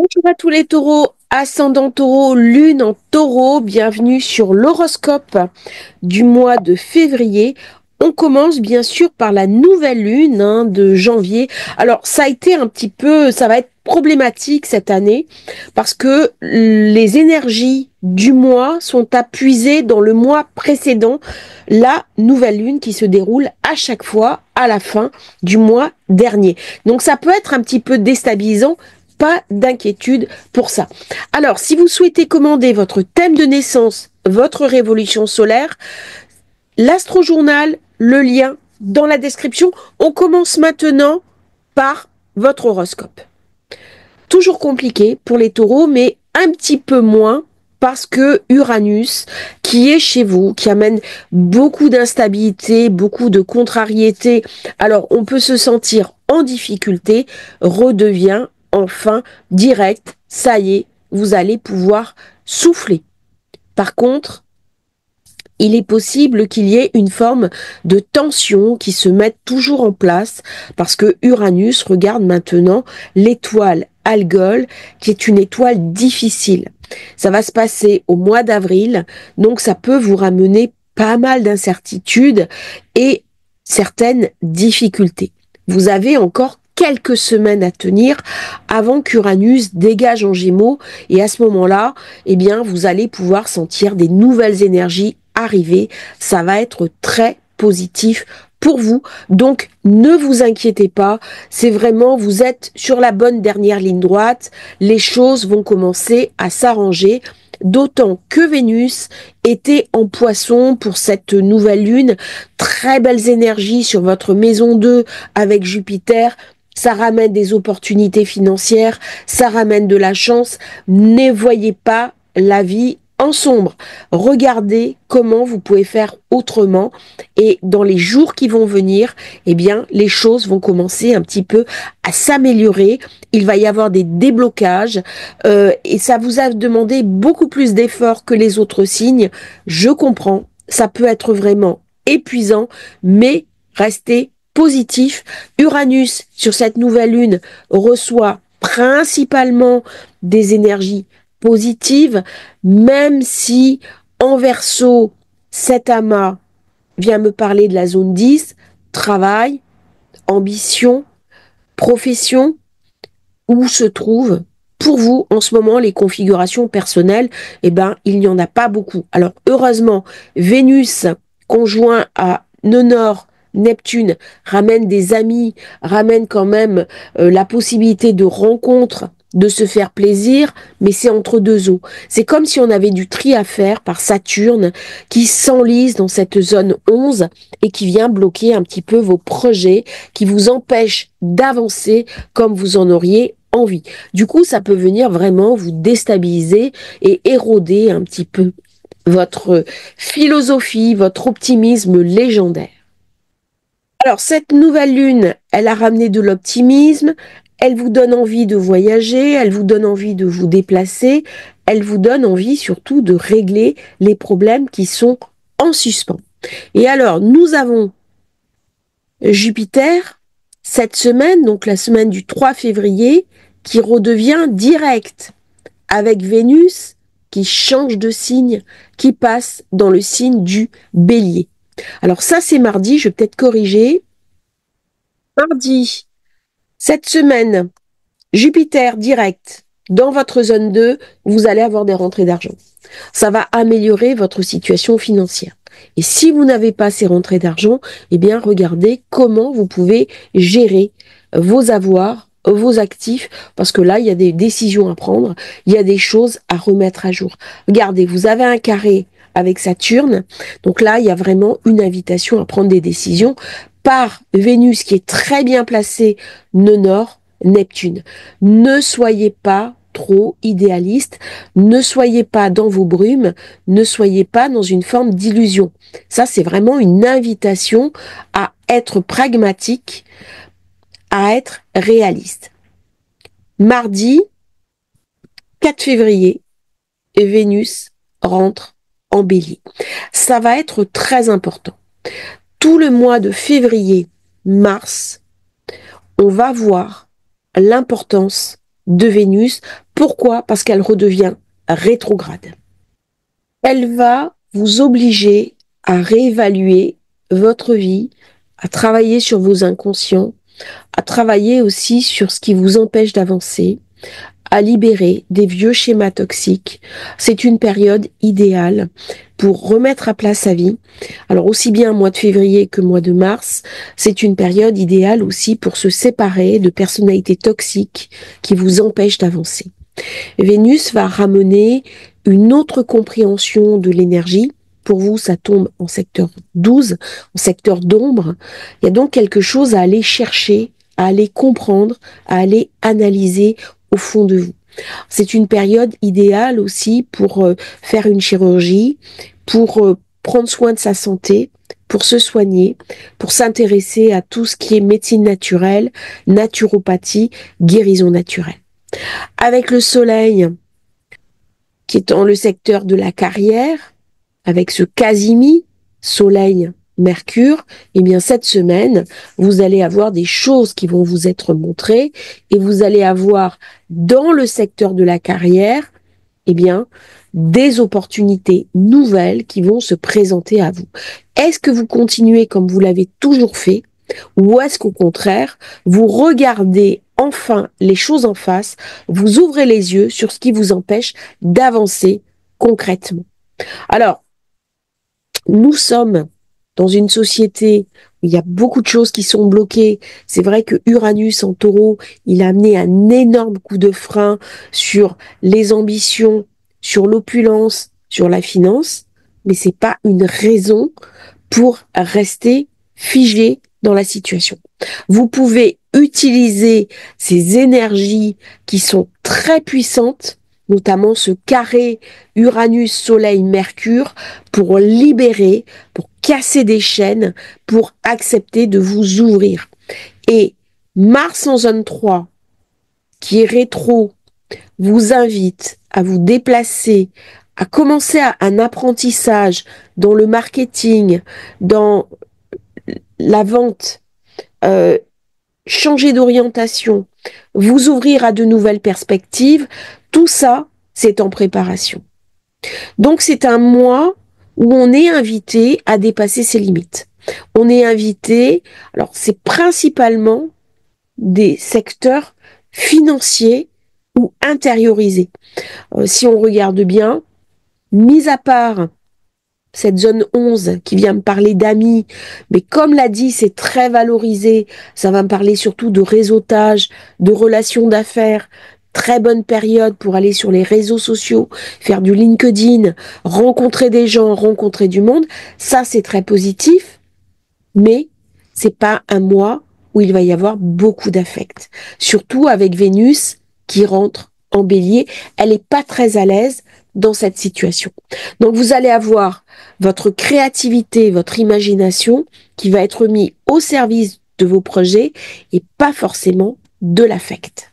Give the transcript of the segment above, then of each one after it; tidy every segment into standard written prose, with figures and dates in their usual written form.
Bonjour à tous les taureaux, ascendant taureau, lune en taureau, bienvenue sur l'horoscope du mois de février. On commence bien sûr par la nouvelle lune de janvier. Alors ça a été ça va être problématique cette année parce que les énergies du mois sont appuisées dans le mois précédent, la nouvelle lune qui se déroule à chaque fois à la fin du mois dernier. Donc ça peut être un petit peu déstabilisant. Pas d'inquiétude pour ça. Alors, si vous souhaitez commander votre thème de naissance, votre révolution solaire, l'astrojournal, le lien dans la description. On commence maintenant par votre horoscope. Toujours compliqué pour les taureaux, mais un petit peu moins parce que Uranus, qui est chez vous, qui amène beaucoup d'instabilité, beaucoup de contrariété, alors on peut se sentir en difficulté, redevient enfin direct. Ça y est, vous allez pouvoir souffler. Par contre, il est possible qu'il y ait une forme de tension qui se mette toujours en place parce que Uranus regarde maintenant l'étoile Algol, qui est une étoile difficile. Ça va se passer au mois d'avril, donc ça peut vous ramener pas mal d'incertitudes et certaines difficultés. Vous avez encore quelques semaines à tenir avant qu'Uranus dégage en Gémeaux et à ce moment-là, eh bien, vous allez pouvoir sentir des nouvelles énergies arriver. Ça va être très positif pour vous. Donc, ne vous inquiétez pas. C'est vraiment, vous êtes sur la bonne dernière ligne droite. Les choses vont commencer à s'arranger. D'autant que Vénus était en Poisson pour cette nouvelle lune. Très belles énergies sur votre maison 2 avec Jupiter. Ça ramène des opportunités financières, ça ramène de la chance. Ne voyez pas la vie en sombre. Regardez comment vous pouvez faire autrement et dans les jours qui vont venir, eh bien, les choses vont commencer un petit peu à s'améliorer. Il va y avoir des déblocages et ça vous a demandé beaucoup plus d'efforts que les autres signes. Je comprends, ça peut être vraiment épuisant, mais restez positif. Uranus, sur cette nouvelle lune, reçoit principalement des énergies positives, même si en Verseau, cet amas vient me parler de la zone 10, travail, ambition, profession, où se trouvent pour vous en ce moment les configurations personnelles. Eh ben, il n'y en a pas beaucoup. Alors heureusement, Vénus conjoint à nœud nord Neptune ramène des amis, ramène quand même la possibilité de rencontres, de se faire plaisir, mais c'est entre deux eaux. C'est comme si on avait du tri à faire par Saturne qui s'enlise dans cette zone 11 et qui vient bloquer un petit peu vos projets, qui vous empêche d'avancer comme vous en auriez envie. Du coup, ça peut venir vraiment vous déstabiliser et éroder un petit peu votre philosophie, votre optimisme légendaire. Alors, cette nouvelle lune, elle a ramené de l'optimisme, elle vous donne envie de voyager, elle vous donne envie de vous déplacer, elle vous donne envie surtout de régler les problèmes qui sont en suspens. Et alors, nous avons Jupiter cette semaine, donc la semaine du 3 février, qui redevient direct avec Vénus qui change de signe, qui passe dans le signe du Bélier. Alors ça, c'est mardi, je vais peut-être corriger. Mardi, cette semaine, Jupiter direct dans votre zone 2, vous allez avoir des rentrées d'argent. Ça va améliorer votre situation financière. Et si vous n'avez pas ces rentrées d'argent, eh bien, regardez comment vous pouvez gérer vos avoirs, vos actifs, parce que là, il y a des décisions à prendre, il y a des choses à remettre à jour. Regardez, vous avez un carré avec Saturne, donc là, il y a vraiment une invitation à prendre des décisions par Vénus qui est très bien placée, nœud nord, Neptune. Ne soyez pas trop idéaliste, ne soyez pas dans vos brumes, ne soyez pas dans une forme d'illusion. Ça, c'est vraiment une invitation à être pragmatique, à être réaliste. Mardi 4 février, Vénus rentre en Bélier. Ça va être très important. Tout le mois de février, mars, on va voir l'importance de Vénus Pourquoi? Parce qu'elle redevient rétrograde. Elle va vous obliger à réévaluer votre vie, à travailler sur vos inconscients, à travailler aussi sur ce qui vous empêche d'avancer, à libérer des vieux schémas toxiques. C'est une période idéale pour remettre à plat sa vie. Alors aussi bien mois de février que mois de mars, c'est une période idéale aussi pour se séparer de personnalités toxiques qui vous empêchent d'avancer. Vénus va ramener une autre compréhension de l'énergie. Pour vous, ça tombe en secteur 12, en secteur d'ombre. Il y a donc quelque chose à aller chercher, à aller comprendre, à aller analyser au fond de vous. C'est une période idéale aussi pour faire une chirurgie, pour prendre soin de sa santé, pour se soigner, pour s'intéresser à tout ce qui est médecine naturelle, naturopathie, guérison naturelle. Avec le soleil qui est dans le secteur de la carrière, avec ce Casimi, soleil, Mercure, eh bien cette semaine, vous allez avoir des choses qui vont vous être montrées et vous allez avoir dans le secteur de la carrière, eh bien, des opportunités nouvelles qui vont se présenter à vous. Est-ce que vous continuez comme vous l'avez toujours fait ou est-ce qu'au contraire, vous regardez enfin les choses en face, vous ouvrez les yeux sur ce qui vous empêche d'avancer concrètement? Alors, nous sommes dans une société où il y a beaucoup de choses qui sont bloquées. C'est vrai que Uranus en taureau, il a amené un énorme coup de frein sur les ambitions, sur l'opulence, sur la finance, mais c'est pas une raison pour rester figé dans la situation. Vous pouvez utiliser ces énergies qui sont très puissantes, notamment ce carré Uranus-Soleil-Mercure, pour libérer, pour casser des chaînes, pour accepter de vous ouvrir. Et Mars en zone 3, qui est rétro, vous invite à vous déplacer, à commencer un apprentissage dans le marketing, dans la vente, changer d'orientation, vous ouvrir à de nouvelles perspectives, tout ça, c'est en préparation. Donc c'est un mois où on est invité à dépasser ses limites. On est invité, alors c'est principalement des secteurs financiers ou intériorisés. Si on regarde bien, mis à part cette zone 11 qui vient me parler d'amis, mais comme l'a dit, c'est très valorisé, ça va me parler surtout de réseautage, de relations d'affaires, très bonne période pour aller sur les réseaux sociaux, faire du LinkedIn, rencontrer des gens, rencontrer du monde, ça c'est très positif, mais c'est pas un mois où il va y avoir beaucoup d'affect. Surtout avec Vénus qui rentre en bélier, elle n'est pas très à l'aise dans cette situation. Donc vous allez avoir votre créativité, votre imagination qui va être mis au service de vos projets et pas forcément de l'affect.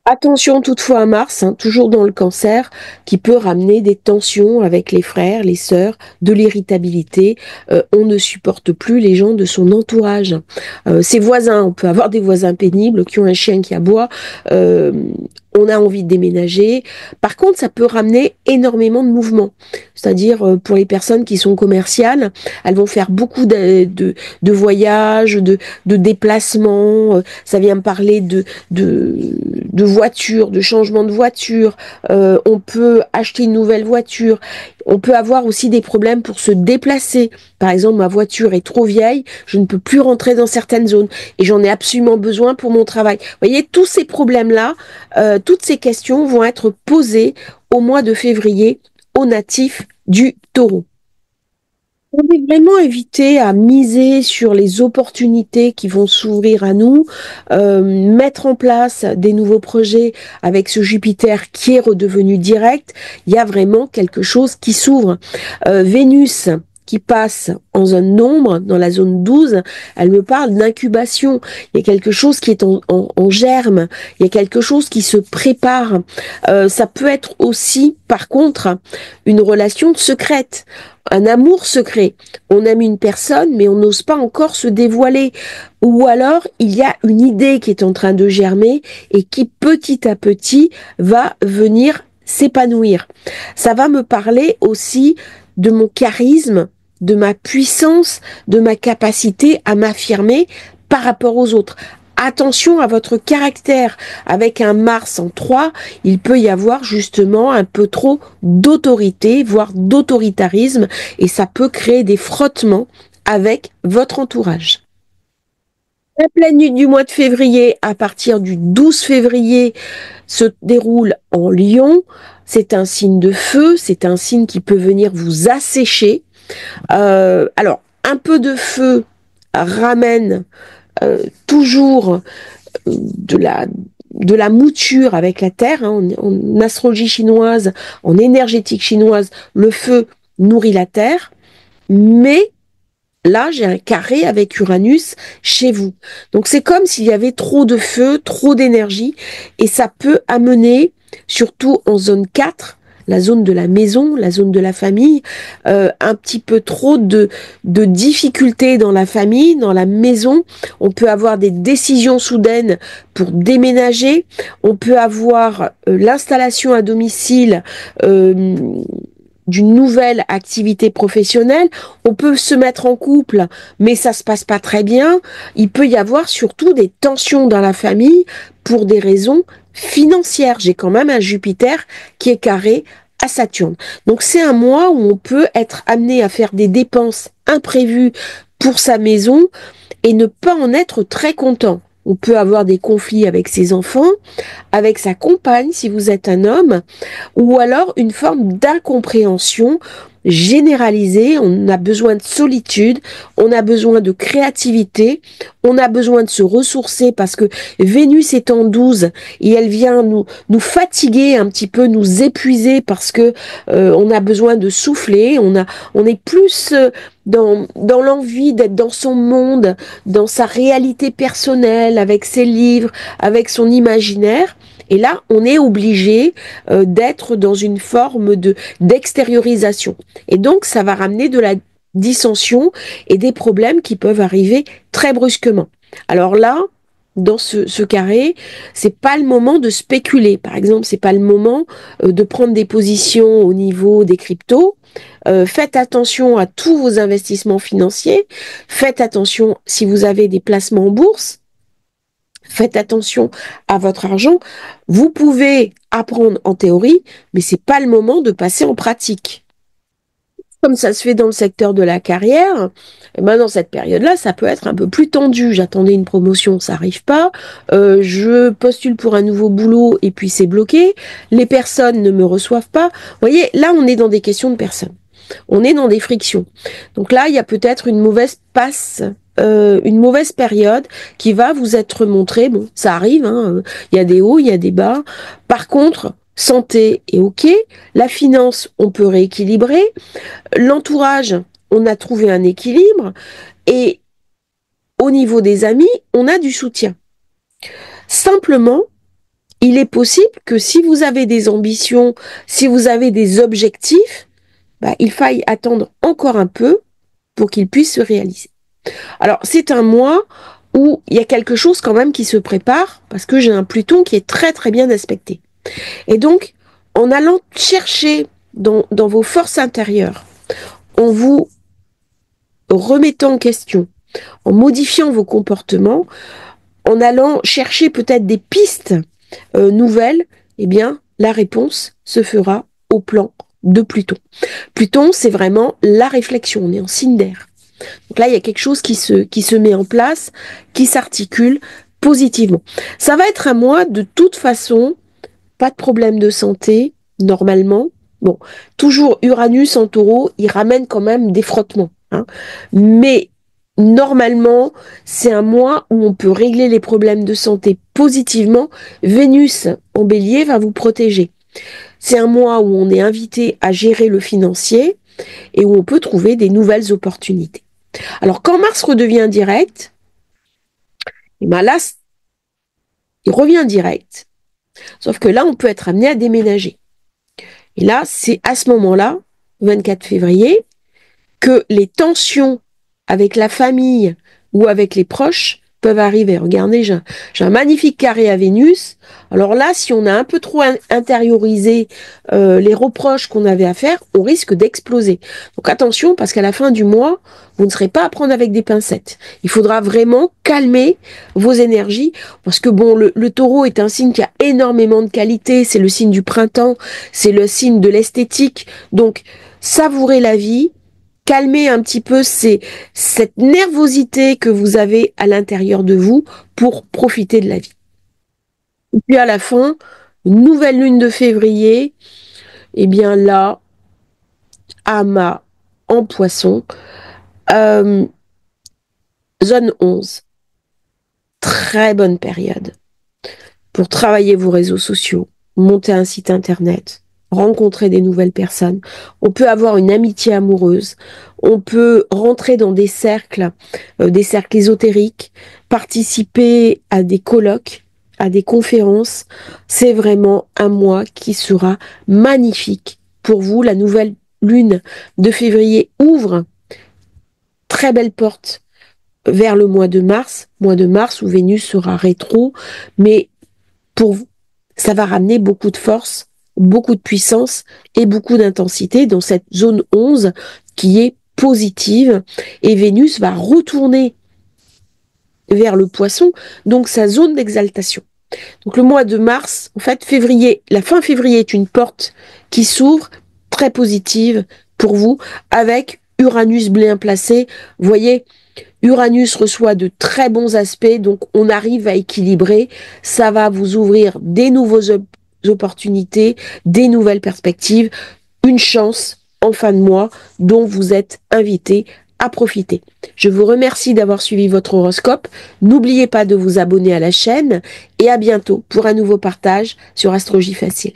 Attention toutefois à Mars, toujours dans le cancer, qui peut ramener des tensions avec les frères, les sœurs, de l'irritabilité. On ne supporte plus les gens de son entourage. Ses voisins, on peut avoir des voisins pénibles qui ont un chien qui aboie. On a envie de déménager. Par contre, ça peut ramener énormément de mouvements. C'est-à-dire, pour les personnes qui sont commerciales, elles vont faire beaucoup de voyages, de déplacements. Ça vient me parler de voiture, de changement de voiture. On peut acheter une nouvelle voiture. On peut avoir aussi des problèmes pour se déplacer. Par exemple, ma voiture est trop vieille, je ne peux plus rentrer dans certaines zones et j'en ai absolument besoin pour mon travail. Vous voyez, tous ces problèmes-là, toutes ces questions vont être posées au mois de février aux natifs du Taureau. On est vraiment invité à miser sur les opportunités qui vont s'ouvrir à nous, mettre en place des nouveaux projets avec ce Jupiter qui est redevenu direct. Il y a vraiment quelque chose qui s'ouvre. Vénus qui passe en zone d'ombre, dans la zone 12, elle me parle d'incubation. Il y a quelque chose qui est en germe, il y a quelque chose qui se prépare. Ça peut être aussi, par contre, une relation secrète, un amour secret. On aime une personne, mais on n'ose pas encore se dévoiler. Ou alors, il y a une idée qui est en train de germer et qui, petit à petit, va venir s'épanouir. Ça va me parler aussi de mon charisme, de ma puissance, de ma capacité à m'affirmer par rapport aux autres. Attention à votre caractère. Avec un Mars en 3, il peut y avoir justement un peu trop d'autorité, voire d'autoritarisme, et ça peut créer des frottements avec votre entourage. La pleine lune du mois de février, à partir du 12 février, se déroule en Lion. C'est un signe de feu, c'est un signe qui peut venir vous assécher. Alors, un peu de feu ramène toujours de la mouture avec la terre. Hein. En astrologie chinoise, en énergétique chinoise, le feu nourrit la terre, mais là, j'ai un carré avec Uranus chez vous. Donc, c'est comme s'il y avait trop de feu, trop d'énergie, et ça peut amener, surtout en zone 4, la zone de la maison, la zone de la famille, un petit peu trop de difficultés dans la famille, dans la maison. On peut avoir des décisions soudaines pour déménager. On peut avoir l'installation à domicile d'une nouvelle activité professionnelle. On peut se mettre en couple, mais ça se passe pas très bien. Il peut y avoir surtout des tensions dans la famille pour des raisons financières. J'ai quand même un Jupiter qui est carré à Saturne. Donc c'est un mois où on peut être amené à faire des dépenses imprévues pour sa maison et ne pas en être très content. On peut avoir des conflits avec ses enfants, avec sa compagne si vous êtes un homme, ou alors une forme d'incompréhension généralisée. On a besoin de solitude, on a besoin de créativité, on a besoin de se ressourcer parce que Vénus est en 12 et elle vient nous fatiguer un petit peu, nous épuiser parce que on a besoin de souffler, on est plus dans l'envie d'être dans son monde, dans sa réalité personnelle, avec ses livres, avec son imaginaire. Et là, on est obligé d'être dans une forme d'extériorisation. Et donc, ça va ramener de la dissension et des problèmes qui peuvent arriver très brusquement. Alors là, dans ce carré, c'est pas le moment de spéculer. Par exemple, c'est pas le moment de prendre des positions au niveau des cryptos. Faites attention à tous vos investissements financiers. Faites attention si vous avez des placements en bourse. Faites attention à votre argent. Vous pouvez apprendre en théorie, mais c'est pas le moment de passer en pratique. Comme ça se fait dans le secteur de la carrière, eh ben dans cette période-là, ça peut être un peu plus tendu. J'attendais une promotion, ça arrive pas. Je postule pour un nouveau boulot et puis c'est bloqué. Les personnes ne me reçoivent pas. Vous voyez, là, on est dans des questions de personnes. On est dans des frictions. Donc là, il y a peut-être une mauvaise passe, une mauvaise période qui va vous être montrée. Bon, ça arrive, hein, il y a des hauts, il y a des bas. Par contre, santé est OK. La finance, on peut rééquilibrer. L'entourage, on a trouvé un équilibre. Et au niveau des amis, on a du soutien. Simplement, il est possible que si vous avez des ambitions, si vous avez des objectifs, il faille attendre encore un peu pour qu'ils puissent se réaliser. Alors, c'est un mois où il y a quelque chose quand même qui se prépare, parce que j'ai un Pluton qui est très très bien aspecté. Et donc, en allant chercher dans vos forces intérieures, en vous remettant en question, en modifiant vos comportements, en allant chercher peut-être des pistes nouvelles, eh bien, la réponse se fera au plan de Pluton. Pluton, c'est vraiment la réflexion, on est en signe d'air. Donc là, il y a quelque chose qui se met en place, qui s'articule positivement. Ça va être un mois, de toute façon, pas de problème de santé, normalement. Bon, toujours Uranus en taureau, il ramène quand même des frottements. Hein. Mais normalement, c'est un mois où on peut régler les problèmes de santé positivement. Vénus en bélier va vous protéger. C'est un mois où on est invité à gérer le financier. et où on peut trouver des nouvelles opportunités. Alors, quand Mars redevient direct, et ben là, il revient direct. Sauf que là, on peut être amené à déménager. Et là, c'est à ce moment-là, 24 février, que les tensions avec la famille ou avec les proches peuvent arriver. Regardez, j'ai un magnifique carré à Vénus. Alors là, si on a un peu trop intériorisé les reproches qu'on avait à faire, on risque d'exploser. Donc attention, parce qu'à la fin du mois, vous ne serez pas à prendre avec des pincettes. Il faudra vraiment calmer vos énergies, parce que bon, le taureau est un signe qui a énormément de qualité, c'est le signe du printemps, c'est le signe de l'esthétique. Donc, savourez la vie, calmer un petit peu cette nervosité que vous avez à l'intérieur de vous pour profiter de la vie. Et puis à la fin, nouvelle lune de février, et bien là, Ama en poisson, zone 11, très bonne période pour travailler vos réseaux sociaux, monter un site internet, rencontrer des nouvelles personnes. On peut avoir une amitié amoureuse, on peut rentrer dans des cercles ésotériques, participer à des colloques, à des conférences. C'est vraiment un mois qui sera magnifique pour vous. La nouvelle lune de février ouvre très belle porte vers le mois de mars où Vénus sera rétro, mais pour vous, ça va ramener beaucoup de force, beaucoup de puissance et beaucoup d'intensité dans cette zone 11 qui est positive. Et Vénus va retourner vers le poisson, donc sa zone d'exaltation. Donc le mois de mars, en fait, février, la fin février est une porte qui s'ouvre, très positive pour vous, avec Uranus bien placé. Vous voyez, Uranus reçoit de très bons aspects, donc on arrive à équilibrer. Ça va vous ouvrir des nouvelles opportunités, des nouvelles perspectives, une chance en fin de mois dont vous êtes invité à profiter. Je vous remercie d'avoir suivi votre horoscope. N'oubliez pas de vous abonner à la chaîne et à bientôt pour un nouveau partage sur Astrologie Facile.